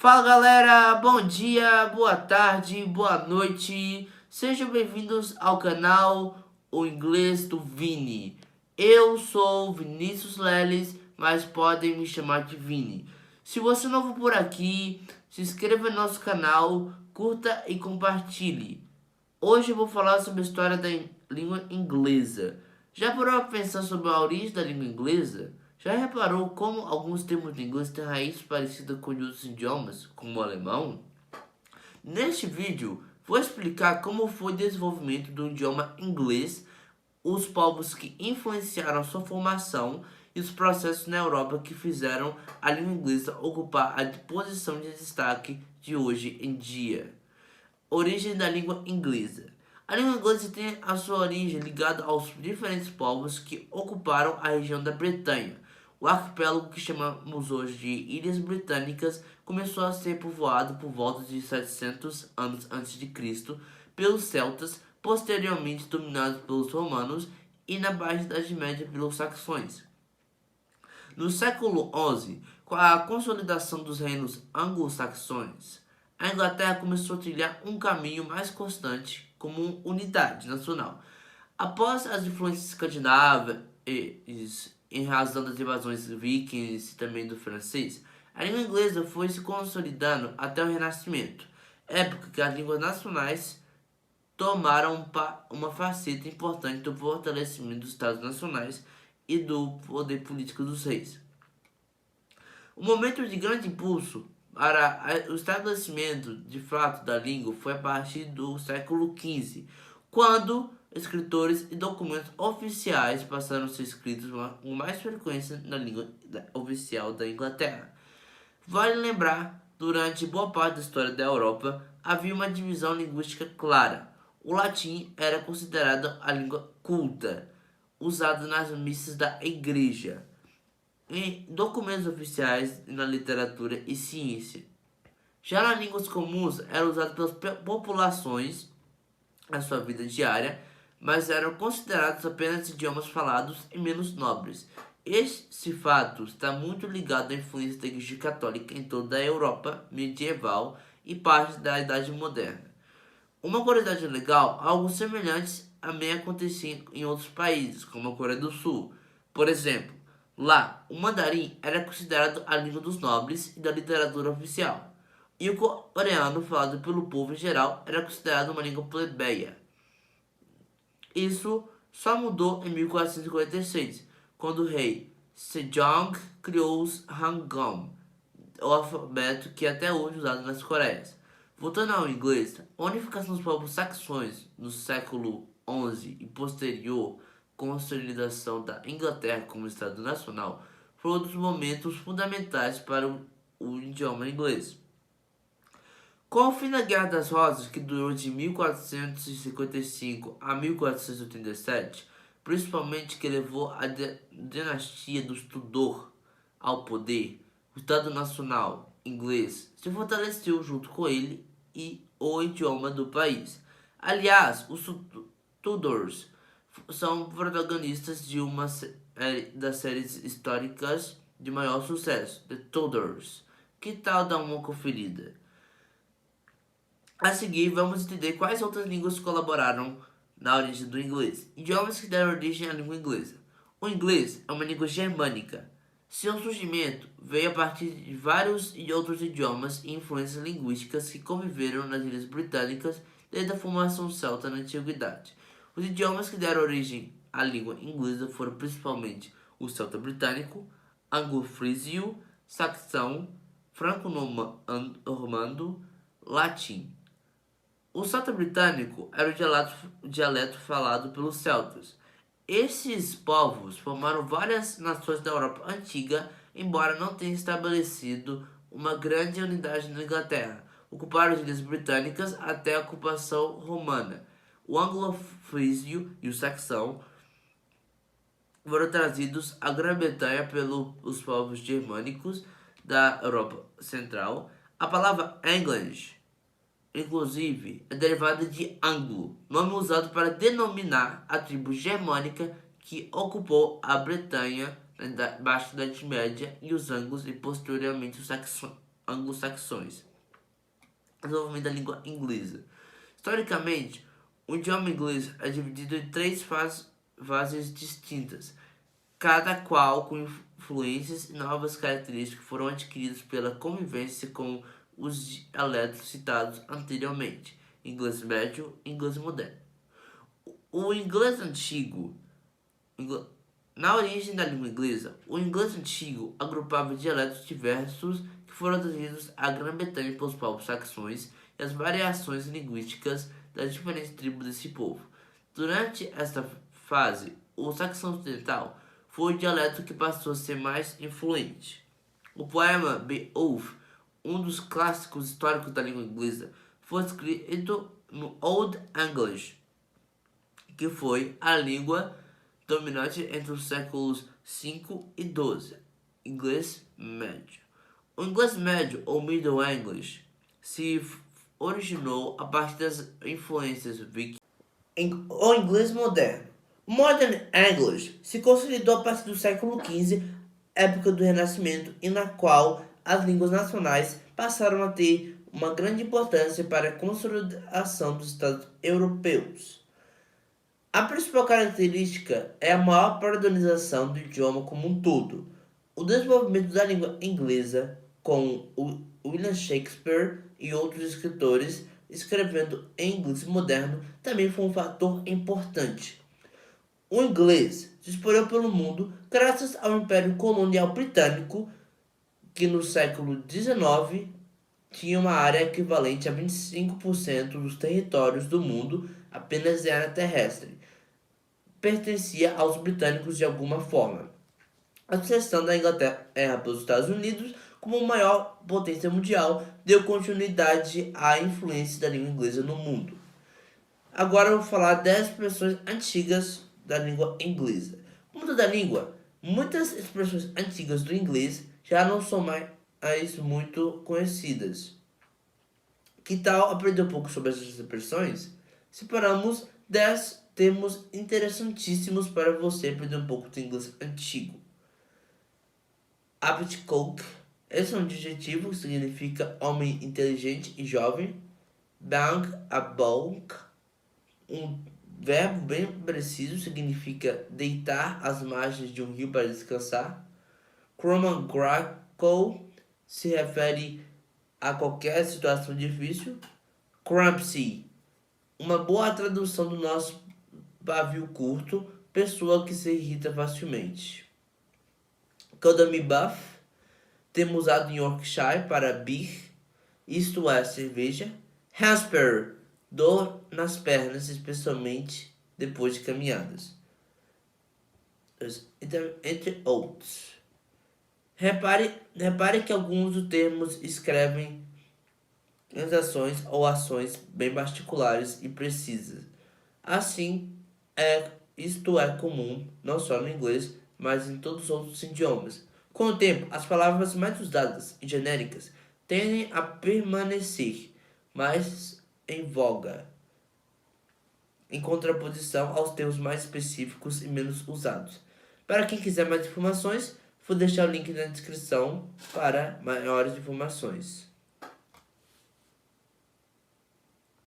Fala galera, bom dia, boa tarde, boa noite. Sejam bem-vindos ao canal O Inglês do Vini. Eu sou Vinícius Leles, mas podem me chamar de Vini. Se você é novo por aqui, se inscreva no nosso canal, curta e compartilhe. Hoje eu vou falar sobre a história da língua inglesa. Já parou a pensar sobre a origem da língua inglesa? Já reparou como alguns termos de inglês têm raízes parecidas com de outros idiomas, como o alemão? Neste vídeo, vou explicar como foi o desenvolvimento do idioma inglês, os povos que influenciaram sua formação e os processos na Europa que fizeram a língua inglesa ocupar a posição de destaque de hoje em dia. Origem da língua inglesa. A língua inglesa tem a sua origem ligada aos diferentes povos que ocuparam a região da Bretanha. O arquipélago que chamamos hoje de Ilhas Britânicas começou a ser povoado por volta de 700 anos antes de Cristo pelos celtas, posteriormente dominados pelos romanos e na Baixa Idade Média pelos saxões. No século XI, com a consolidação dos reinos anglo-saxões, a Inglaterra começou a trilhar um caminho mais constante como unidade nacional. Após as influências escandinavas em razão das invasões vikings e também do francês, a língua inglesa foi se consolidando até o Renascimento, época que as línguas nacionais tomaram uma faceta importante do fortalecimento dos Estados nacionais e do poder político dos reis. O momento de grande impulso para o estabelecimento de fato da língua foi a partir do século XV, quando escritores e documentos oficiais passaram a ser escritos com mais frequência na língua oficial da Inglaterra. Vale lembrar, durante boa parte da história da Europa, havia uma divisão linguística clara. O latim era considerado a língua culta, usada nas missas da igreja, em documentos oficiais, na literatura e ciência. Já nas línguas comuns, era usado pelas populações na sua vida diária, mas eram considerados apenas idiomas falados e menos nobres. Esse fato está muito ligado à influência da Igreja Católica em toda a Europa medieval e parte da Idade Moderna. Uma curiosidade legal, algo semelhante também acontecia em outros países, como a Coreia do Sul. Por exemplo, lá, o mandarim era considerado a língua dos nobres e da literatura oficial, e o coreano, falado pelo povo em geral, era considerado uma língua plebeia. Isso só mudou em 1456, quando o rei Sejong criou os Hangul, o alfabeto que até hoje é usado nas Coreias. Voltando ao inglês, a unificação dos povos saxões no século XI e posterior consolidação da Inglaterra como Estado Nacional foram um dos momentos fundamentais para o idioma inglês. Com o fim da Guerra das Rosas, que durou de 1455 a 1487, principalmente que levou a dinastia dos Tudor ao poder, o Estado Nacional inglês se fortaleceu junto com ele e o idioma do país. Aliás, os Tudors são protagonistas de uma das séries históricas de maior sucesso, The Tudors. Que tal dar uma conferida? A seguir, vamos entender quais outras línguas colaboraram na origem do inglês. Idiomas que deram origem à língua inglesa. O inglês é uma língua germânica. Seu surgimento veio a partir de vários e outros idiomas e influências linguísticas que conviveram nas Ilhas Britânicas desde a formação celta na Antiguidade. Os idiomas que deram origem à língua inglesa foram principalmente o celta britânico, anglo-frísio, saxão, franco-normando, latim. O celta britânico era o dialeto falado pelos celtas. Esses povos formaram várias nações da Europa antiga, embora não tenham estabelecido uma grande unidade na Inglaterra. Ocuparam as ilhas britânicas até a ocupação romana. O anglo-frísio e o saxão foram trazidos à Grã-Bretanha pelos povos germânicos da Europa Central. A palavra English, inclusive, é derivada de anglo, nome usado para denominar a tribo germânica que ocupou a Bretanha na Baixa Idade Média e os anglos e posteriormente os anglo-saxões. Desenvolvimento da língua inglesa. Historicamente, o idioma inglês é dividido em três fases distintas, cada qual com influências e novas características que foram adquiridas pela convivência com os dialetos citados anteriormente, inglês médio e inglês moderno. O inglês antigo, na origem da língua inglesa, o inglês antigo agrupava dialetos diversos que foram trazidos à Grã-Bretanha pelos povos saxões e as variações linguísticas das diferentes tribos desse povo. Durante esta fase, o saxão ocidental foi o dialeto que passou a ser mais influente. O poema Beowulf, um dos clássicos históricos da língua inglesa, foi escrito no Old English, que foi a língua dominante entre os séculos 5 e 12, inglês médio. O inglês médio, ou Middle English, se originou a partir das influências vikings. O inglês moderno. Modern English se consolidou a partir do século XV, época do Renascimento, e na qual as línguas nacionais passaram a ter uma grande importância para a consolidação dos Estados europeus. A principal característica é a maior padronização do idioma como um todo. O desenvolvimento da língua inglesa, com William Shakespeare e outros escritores escrevendo em inglês moderno, também foi um fator importante. O inglês se espalhou pelo mundo graças ao Império Colonial Britânico, que no século XIX tinha uma área equivalente a 25% dos territórios do mundo apenas em área terrestre. Pertencia aos britânicos de alguma forma. A sucessão da Inglaterra pelos Estados Unidos como maior potência mundial deu continuidade à influência da língua inglesa no mundo. Agora eu vou falar 10 expressões antigas da língua inglesa. Mundo da língua. Muitas expressões antigas do inglês já não são mais muito conhecidas. Que tal aprender um pouco sobre essas expressões? Separamos 10 termos interessantíssimos para você aprender um pouco do inglês antigo. Aptcock, esse é um adjetivo que significa homem inteligente e jovem. Bang a book, um verbo bem preciso, significa deitar às margens de um rio para descansar. Crackle se refere a qualquer situação difícil. Crumpsy, uma boa tradução do nosso pavio curto, pessoa que se irrita facilmente. Codamy Buff, termo usado em Yorkshire para beer, isto é, cerveja. Hamster, dor nas pernas, especialmente depois de caminhadas. Entre outros. Repare que alguns dos termos escrevem transações ou ações bem particulares e precisas. Assim, isto é comum não só no inglês, mas em todos os outros idiomas. Com o tempo, as palavras mais usadas e genéricas tendem a permanecer mais em voga, em contraposição aos termos mais específicos e menos usados. Para quem quiser mais informações, vou deixar o link na descrição para maiores informações.